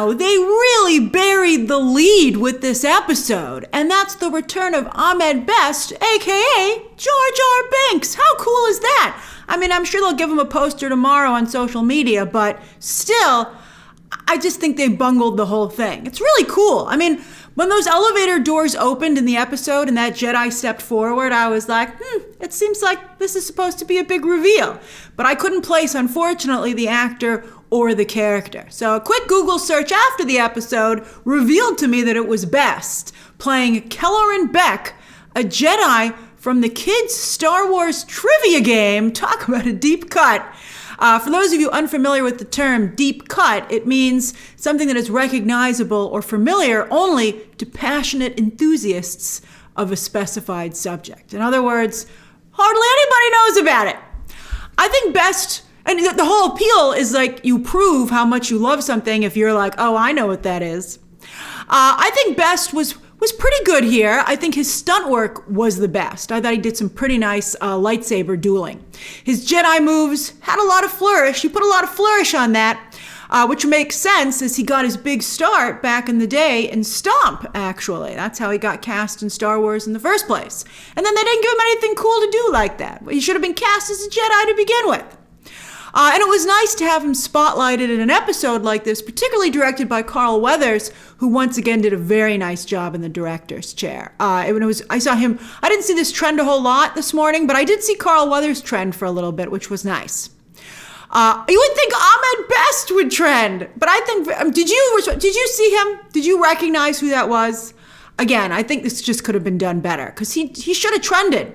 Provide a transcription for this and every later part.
now they really buried the lead with this episode, and that's the return of Ahmed Best, aka Jar Jar Binks. How cool is that? I mean, I'm sure they'll give him a poster tomorrow on social media, but still, I just think they bungled the whole thing. It's really cool. I mean, when those elevator doors opened in the episode and that Jedi stepped forward, I was like, it seems like this is supposed to be a big reveal. But I couldn't place, unfortunately, the actor or the character. So a quick Google search after the episode revealed to me that it was Best, playing Kelleran Beq, a Jedi from the kids' Star Wars trivia game. Talk about a deep cut. For those of you unfamiliar with the term deep cut, it means something that is recognizable or familiar only to passionate enthusiasts of a specified subject. In other words, hardly anybody knows about it. I think Best, and the whole appeal is like you prove how much you love something if you're like, oh, I know what that is. I think Best was pretty good here. I think his stunt work was the best. I thought he did some pretty nice lightsaber dueling. His Jedi moves had a lot of flourish. He put a lot of flourish on that, which makes sense as he got his big start back in the day in Stomp, actually. That's how he got cast in Star Wars in the first place. And then they didn't give him anything cool to do like that. He should have been cast as a Jedi to begin with. And it was nice to have him spotlighted in an episode like this, particularly directed by Carl Weathers, who once again did a very nice job in the director's chair. I saw him, I didn't see this trend a whole lot this morning, but I did see Carl Weathers trend for a little bit, which was nice. You would think Ahmed Best would trend, but I think, did you see him? Did you recognize who that was? Again, I think this just could have been done better, because he should have trended.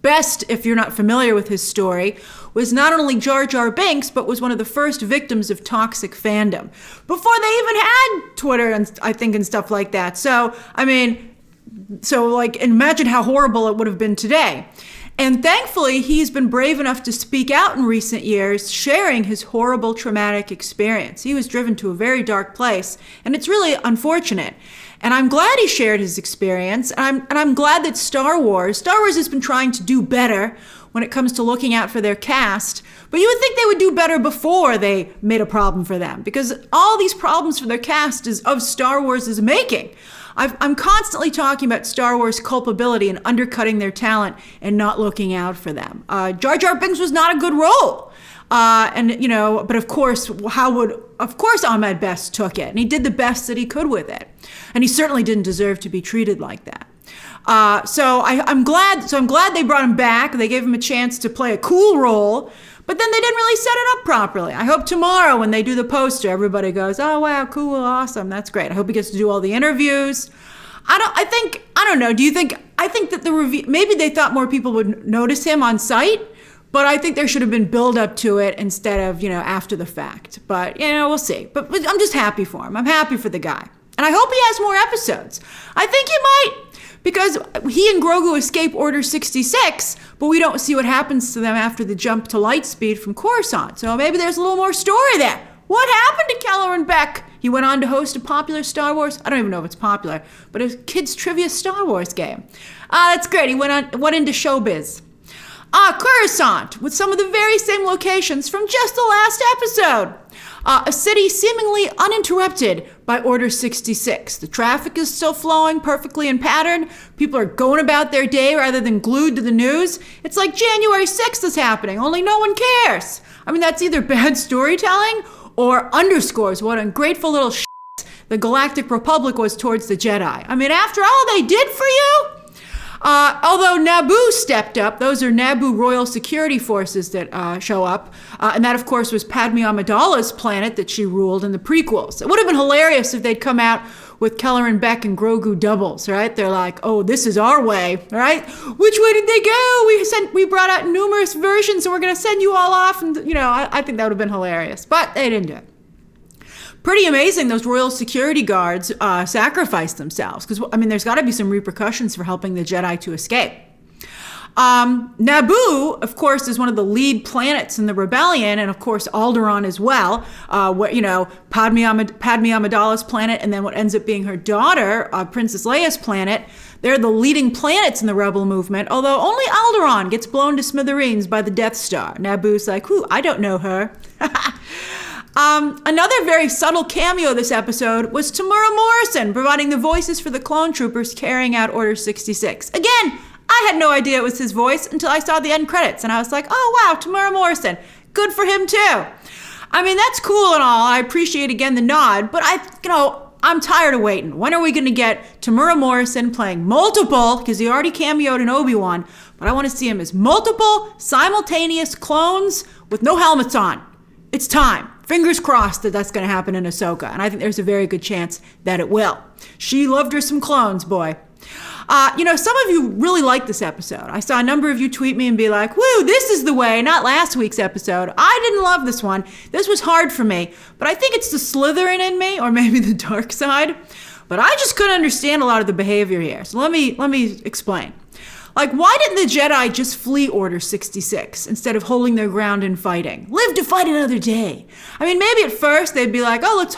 Best, if you're not familiar with his story, was not only Jar Jar Binks, but was one of the first victims of toxic fandom before they even had Twitter and stuff like that. So, imagine how horrible it would have been today. And thankfully, he's been brave enough to speak out in recent years, sharing his horrible, traumatic experience. He was driven to a very dark place, and it's really unfortunate. And I'm glad he shared his experience, and I'm glad that Star Wars has been trying to do better when it comes to looking out for their cast. But you would think they would do better before they made a problem for them, because all these problems for their cast is of Star Wars' making. I'm constantly talking about Star Wars culpability and undercutting their talent and not looking out for them. Jar Jar Binks was not a good role. But of course Ahmed Best took it, and he did the best that he could with it. And he certainly didn't deserve to be treated like that. So I'm glad they brought him back. They gave him a chance to play a cool role, but then they didn't really set it up properly. I hope tomorrow when they do the poster, everybody goes, oh wow, cool, awesome, that's great. I hope he gets to do all the interviews. I don't know. I think that the review, maybe they thought more people would notice him on site, but I think there should have been build up to it instead of, after the fact. But, we'll see. But I'm just happy for him. I'm happy for the guy. And I hope he has more episodes. I think he might, because he and Grogu escape Order 66, but we don't see what happens to them after the jump to light speed from Coruscant. So maybe there's a little more story there. What happened to Kelleran Beq? He went on to host a popular Star Wars, I don't even know if it's popular, but a kids' trivia Star Wars game. That's great. He went into showbiz. Coruscant, with some of the very same locations from just the last episode. A city seemingly uninterrupted by Order 66. The traffic is still flowing perfectly in pattern. People are going about their day rather than glued to the news. It's like January 6th is happening, only no one cares. I mean, that's either bad storytelling or underscores what ungrateful little shit the Galactic Republic was towards the Jedi. I mean, after all they did for you? Although Naboo stepped up, those are Naboo Royal Security Forces that show up. And that, of course, was Padme Amidala's planet that she ruled in the prequels. It would have been hilarious if they'd come out with Kelleran Beq and Grogu doubles, right? They're like, oh, this is our way, right? Which way did they go? We brought out numerous versions, and we're going to send you all off. And, I think that would have been hilarious. But they didn't do it. Pretty amazing those royal security guards sacrificed themselves, because there's got to be some repercussions for helping the Jedi to escape. Naboo, of course, is one of the lead planets in the rebellion, and of course Alderaan as well. Padme Amidala's planet, and then what ends up being her daughter, Princess Leia's planet. They're the leading planets in the rebel movement, although only Alderaan gets blown to smithereens by the Death Star. Naboo's like, I don't know her. Another very subtle cameo this episode was Tamura Morrison, providing the voices for the clone troopers carrying out Order 66. Again, I had no idea it was his voice until I saw the end credits, and I was like, oh wow, Tamura Morrison. Good for him too. I mean, that's cool and all. I appreciate again the nod, but I'm tired of waiting. When are we going to get Tamura Morrison playing multiple, because he already cameoed in Obi-Wan, but I want to see him as multiple simultaneous clones with no helmets on. It's time. Fingers crossed that that's going to happen in Ahsoka, and I think there's a very good chance that it will. She loved her some clones, boy. Some of you really liked this episode. I saw a number of you tweet me and be like, woo, this is the way, not last week's episode. I didn't love this one. This was hard for me, but I think it's the Slytherin in me, or maybe the dark side. But I just couldn't understand a lot of the behavior here. So let me explain. Like, why didn't the Jedi just flee Order 66 instead of holding their ground and fighting? Live to fight another day. I mean, maybe at first they'd be like, oh, let's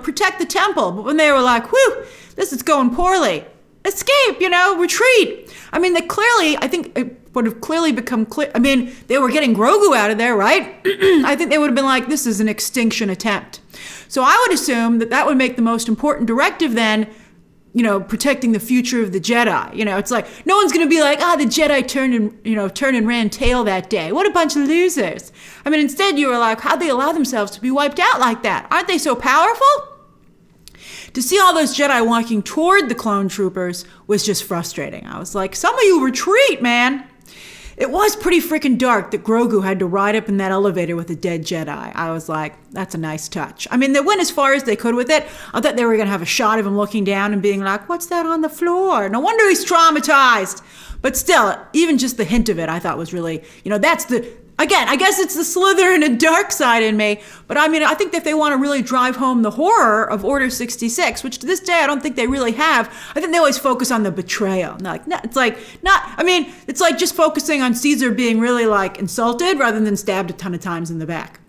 protect the temple. But when they were like, whew, this is going poorly. Escape, retreat. I mean, I think it would have clearly become clear. I mean, they were getting Grogu out of there, right? I think they would have been like, this is an extinction attempt. So I would assume that would make the most important directive then, protecting the future of the Jedi. It's like, no one's going to be like, the Jedi turned and ran tail that day. What a bunch of losers. I mean, instead you were like, how'd they allow themselves to be wiped out like that? Aren't they so powerful? To see all those Jedi walking toward the clone troopers was just frustrating. I was like, some of you retreat, man. It was pretty freaking dark that Grogu had to ride up in that elevator with a dead Jedi. I was like, that's a nice touch. I mean, they went as far as they could with it. I thought they were going to have a shot of him looking down and being like, what's that on the floor? No wonder he's traumatized. But still, even just the hint of it, I thought was really, again, I guess it's the Slytherin and dark side in me. But I mean, I think that if they want to really drive home the horror of Order 66, which to this day I don't think they really have, I think they always focus on the betrayal. It's like just focusing on Caesar being really like insulted rather than stabbed a ton of times in the back.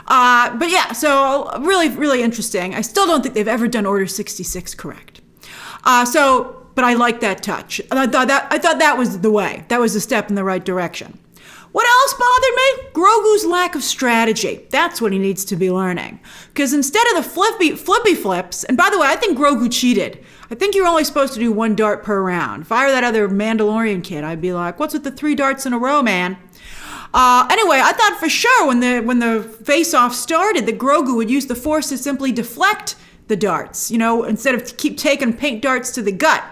But yeah, so really, really interesting. I still don't think they've ever done Order 66 correct. But I like that touch. And I thought that was the way. That was a step in the right direction. What else bothered me? Grogu's lack of strategy. That's what he needs to be learning. Because instead of the flippy flips, and by the way, I think Grogu cheated. I think you're only supposed to do 1 dart per round. If I were that other Mandalorian kid, I'd be like, what's with the 3 darts in a row, man? Anyway, I thought for sure when the face-off started that Grogu would use the Force to simply deflect the darts, instead of keep taking paint darts to the gut.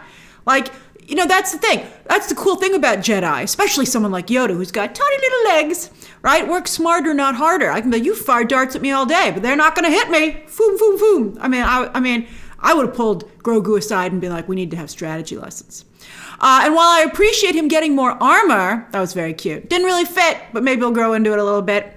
That's the thing. That's the cool thing about Jedi, especially someone like Yoda who's got tiny little legs, right? Work smarter, not harder. I can be like, you fire darts at me all day, but they're not going to hit me. Foom, foom, foom. I would have pulled Grogu aside and been like, we need to have strategy lessons. And while I appreciate him getting more armor, that was very cute. Didn't really fit, but maybe he'll grow into it a little bit.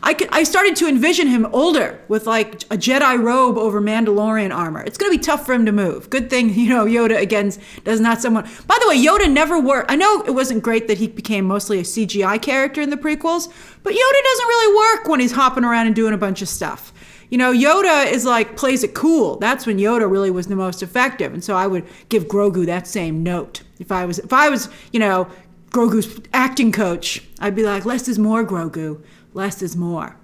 I started to envision him older with like a Jedi robe over Mandalorian armor. It's going to be tough for him to move. Good thing, Yoda again does not someone. By the way, Yoda never worked. I know it wasn't great that he became mostly a CGI character in the prequels, but Yoda doesn't really work when he's hopping around and doing a bunch of stuff. Yoda is like, plays it cool. That's when Yoda really was the most effective. And so I would give Grogu that same note. If I was, Grogu's acting coach, I'd be like, less is more, Grogu. Less is more.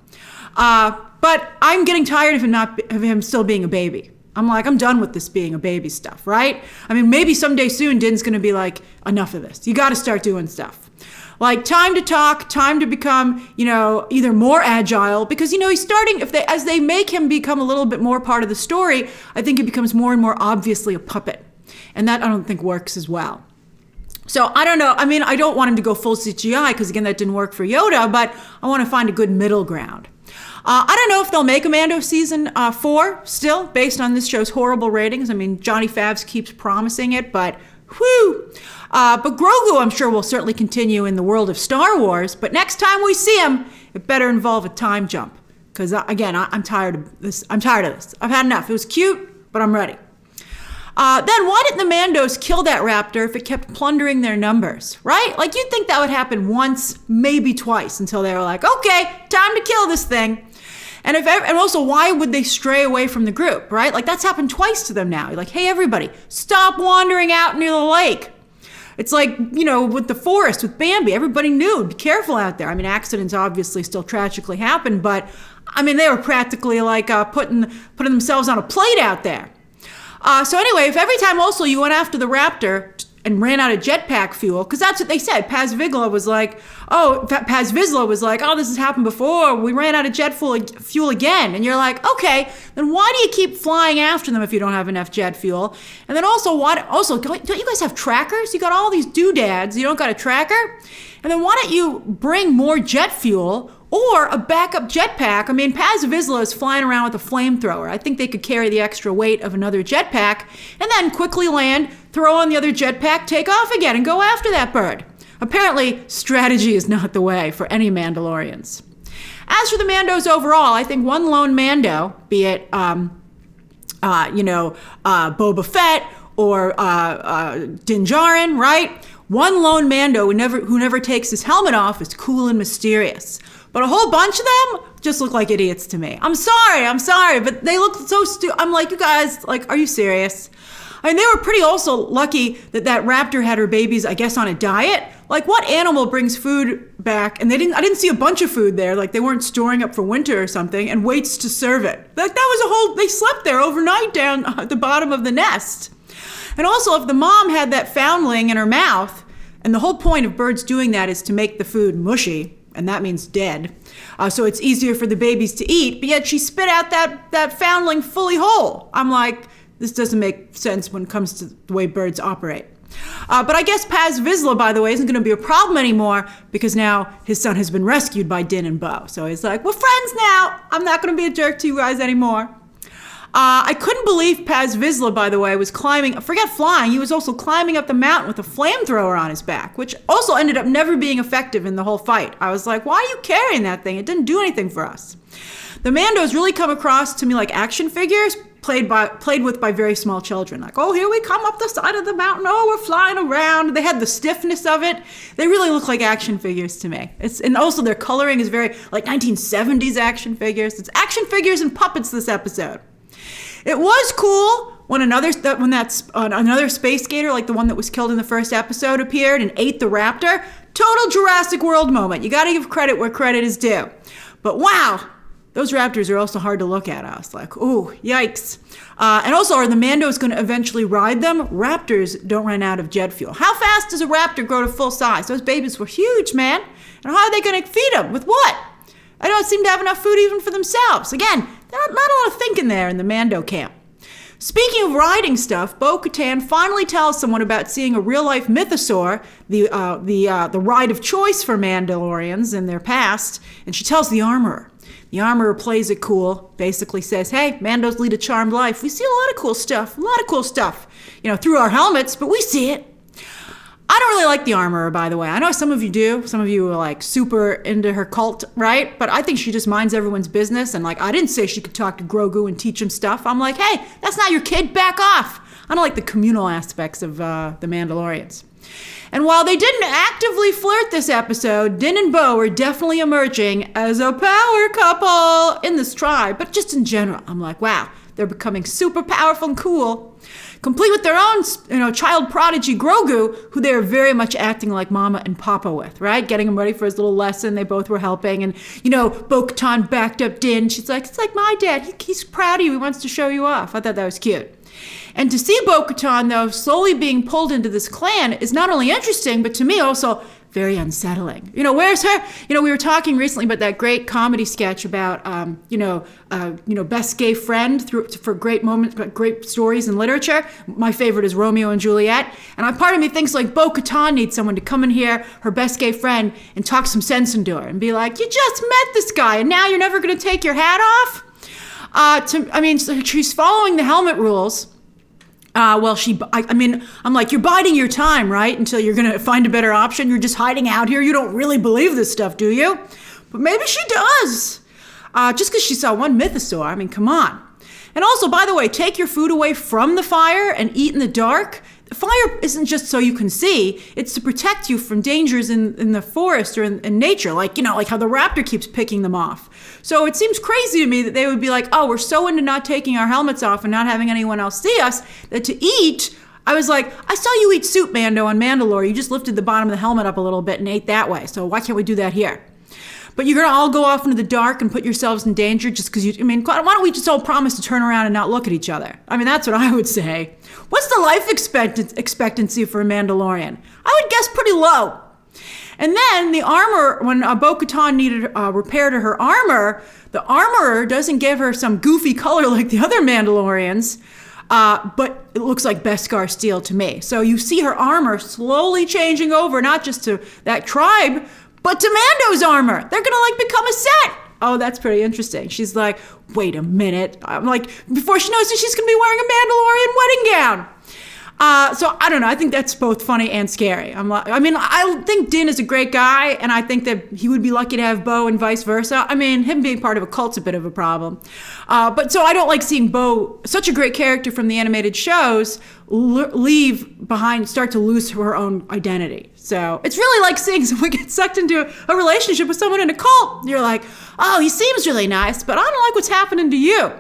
But I'm getting tired of him still being a baby. I'm like, I'm done with this being a baby stuff, right? I mean, maybe someday soon Din's going to be like, enough of this. You got to start doing stuff. Like, time to talk, time to become, either more agile, because, he's starting, as they make him become a little bit more part of the story, I think he becomes more and more obviously a puppet. And that I don't think works as well. So I don't know. I mean, I don't want him to go full CGI because, again, that didn't work for Yoda, but I want to find a good middle ground. I don't know if they'll make a Mando season 4 still, based on this show's horrible ratings. I mean, Johnny Favs keeps promising it, but whew. But Grogu, I'm sure, will certainly continue in the world of Star Wars. But next time we see him, it better involve a time jump. Because, again, I'm tired of this. I've had enough. It was cute, but I'm ready. Then why didn't the Mandos kill that raptor if it kept plundering their numbers, right? Like, you'd think that would happen once, maybe twice, until they were like, okay, time to kill this thing. And also, why would they stray away from the group, right? Like, that's happened twice to them now. You're like, hey, everybody, stop wandering out near the lake. It's like, with the forest, with Bambi, everybody knew, be careful out there. I mean, accidents obviously still tragically happen, but I mean, they were practically like putting themselves on a plate out there. So anyway, if every time also you went after the raptor and ran out of jetpack fuel, because that's what they said. Paz Vizsla was like, oh, this has happened before. We ran out of jet fuel again. And you're like, okay, then why do you keep flying after them if you don't have enough jet fuel? And then also, don't you guys have trackers? You got all these doodads. You don't got a tracker? And then why don't you bring more jet fuel or a backup jetpack? I mean, Paz Vizsla is flying around with a flamethrower. I think they could carry the extra weight of another jetpack and then quickly land, throw on the other jetpack, take off again, and go after that bird. Apparently, strategy is not the way for any Mandalorians. As for the Mandos overall, I think one lone Mando, be it, Boba Fett or Din Djarin, right? One lone Mando who never takes his helmet off is cool and mysterious. But a whole bunch of them just look like idiots to me. I'm sorry, but they look so stupid. I'm like, you guys, like, are you serious? I mean, they were pretty also lucky that raptor had her babies, I guess, on a diet. Like, what animal brings food back? And I didn't see a bunch of food there. Like, they weren't storing up for winter or something and waits to serve it. Like, they slept there overnight down at the bottom of the nest. And also, if the mom had that foundling in her mouth, and the whole point of birds doing that is to make the food mushy, and that means dead, so it's easier for the babies to eat, but yet she spit out that foundling fully whole. I'm like, this doesn't make sense when it comes to the way birds operate. But I guess Paz Vizsla, by the way, isn't going to be a problem anymore because now his son has been rescued by Din and Bo. So he's like, we're friends now. I'm not going to be a jerk to you guys anymore. I couldn't believe Paz Vizsla, by the way, was forget flying, he was also climbing up the mountain with a flamethrower on his back, which also ended up never being effective in the whole fight. I was like, why are you carrying that thing? It didn't do anything for us. The Mandos really come across to me like action figures played with by very small children. Like, oh, here we come up the side of the mountain. Oh, we're flying around. They had the stiffness of it. They really look like action figures to me. And also their coloring is very like 1970s action figures. It's action figures and puppets this episode. It was cool when another space skater, like the one that was killed in the first episode, appeared and ate the raptor. Total Jurassic World moment. You got to give credit where credit is due. But wow, those raptors are also hard to look at. I was like, ooh, yikes. And also, are the Mandos going to eventually ride them? Raptors don't run out of jet fuel. How fast does a raptor grow to full size? Those babies were huge, man. And how are they going to feed them? With what? I don't seem to have enough food even for themselves. Again, not a lot of thinking there in the Mando camp. Speaking of riding stuff, Bo Katan finally tells someone about seeing a real-life mythosaur, the ride of choice for Mandalorians in their past, and she tells the armorer. The armorer plays it cool, basically says, hey, Mandos lead a charmed life. We see a lot of cool stuff, through our helmets, but we see it. I don't really like the armorer, by the way. I know some of you do. Some of you are like super into her cult, right? But I think she just minds everyone's business. And like, I didn't say she could talk to Grogu and teach him stuff. I'm like, hey, that's not your kid. Back off. I don't like the communal aspects of the Mandalorians. And while they didn't actively flirt this episode, Din and Bo are definitely emerging as a power couple in this tribe. But just in general, I'm like, wow, they're becoming super powerful and cool. Complete with their own, child prodigy Grogu, who they're very much acting like Mama and Papa with, right? Getting him ready for his little lesson. They both were helping. And, Bo Katan backed up Din. She's like, it's like my dad. He's proud of you. He wants to show you off. I thought that was cute. And to see Bo Katan, though, slowly being pulled into this clan is not only interesting, but to me also very unsettling. Where's her? We were talking recently about that great comedy sketch about, best gay friend for great moments, great stories in literature. My favorite is Romeo and Juliet. And part of me thinks like Bo Katan needs someone to come in here, her best gay friend, and talk some sense into her and be like, you just met this guy and now you're never going to take your hat off? So she's following the helmet rules. I'm like, you're biding your time, right? Until you're going to find a better option. You're just hiding out here. You don't really believe this stuff, do you? But maybe she does. Just because she saw one mythosaur. I mean, come on. And also, by the way, take your food away from the fire and eat in the dark. The fire isn't just so you can see. It's to protect you from dangers in the forest or in nature, like how the raptor keeps picking them off. So it seems crazy to me that they would be like, oh, we're so into not taking our helmets off and not having anyone else see us that to eat, I was like, I saw you eat soup, Mando, on Mandalore. You just lifted the bottom of the helmet up a little bit and ate that way. So why can't we do that here? But you're going to all go off into the dark and put yourselves in danger just because why don't we just all promise to turn around and not look at each other? I mean, that's what I would say. What's the life expectancy for a Mandalorian? I would guess pretty low. And then the armor, when Bo Katan needed repair to her armor, the armorer doesn't give her some goofy color like the other Mandalorians, but it looks like Beskar steel to me. So you see her armor slowly changing over, not just to that tribe, but to Mando's armor. They're gonna become a set. Oh, that's pretty interesting. She's like, wait a minute. I'm like, before she knows it, she's gonna be wearing a Mandalorian wedding gown. So I don't know. I think that's both funny and scary. I think Din is a great guy, and I think that he would be lucky to have Bo and vice versa. I mean, him being part of a cult's a bit of a problem. But so I don't like seeing Bo, such a great character from the animated shows, leave behind, start to lose her own identity. So it's really like seeing someone get sucked into a relationship with someone in a cult. You're like, oh, he seems really nice, but I don't like what's happening to you.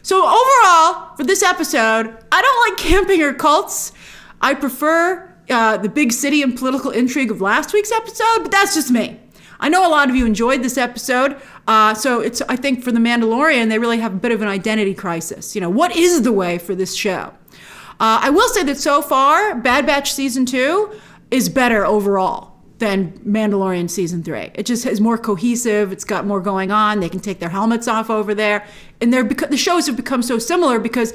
So overall, for this episode, I don't like camping or cults. I prefer the big city and political intrigue of last week's episode, but that's just me. I know a lot of you enjoyed this episode, so I think for The Mandalorian, they really have a bit of an identity crisis. What is the way for this show? I will say that so far, Bad Batch Season 2 is better overall than Mandalorian Season 3. It just is more cohesive. It's got more going on. They can take their helmets off over there. And the shows have become so similar because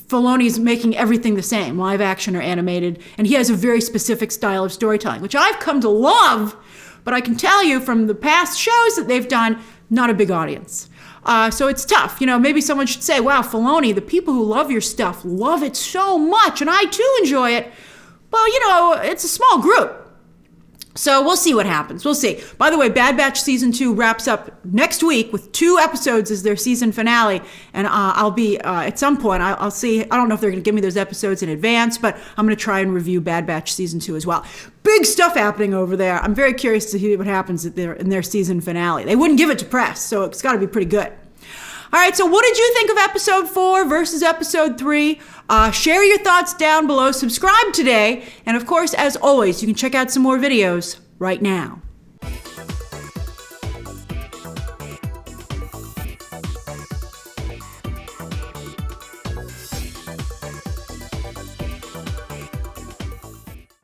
Filoni's making everything the same, live action or animated. And he has a very specific style of storytelling, which I've come to love. But I can tell you from the past shows that they've done, not a big audience. So it's tough. Maybe someone should say, wow, Filoni, the people who love your stuff love it so much. And I too enjoy it. Well, it's a small group. So we'll see what happens. We'll see. By the way, Bad Batch Season 2 wraps up next week with 2 episodes as their season finale. And I'll be, at some point, I'll see. I don't know if they're going to give me those episodes in advance, but I'm going to try and review Bad Batch Season 2 as well. Big stuff happening over there. I'm very curious to hear what happens in their season finale. They wouldn't give it to press, so it's got to be pretty good. All right, so what did you think of episode 4 versus episode 3? Share your thoughts down below. Subscribe today. And of course, as always, you can check out some more videos right now.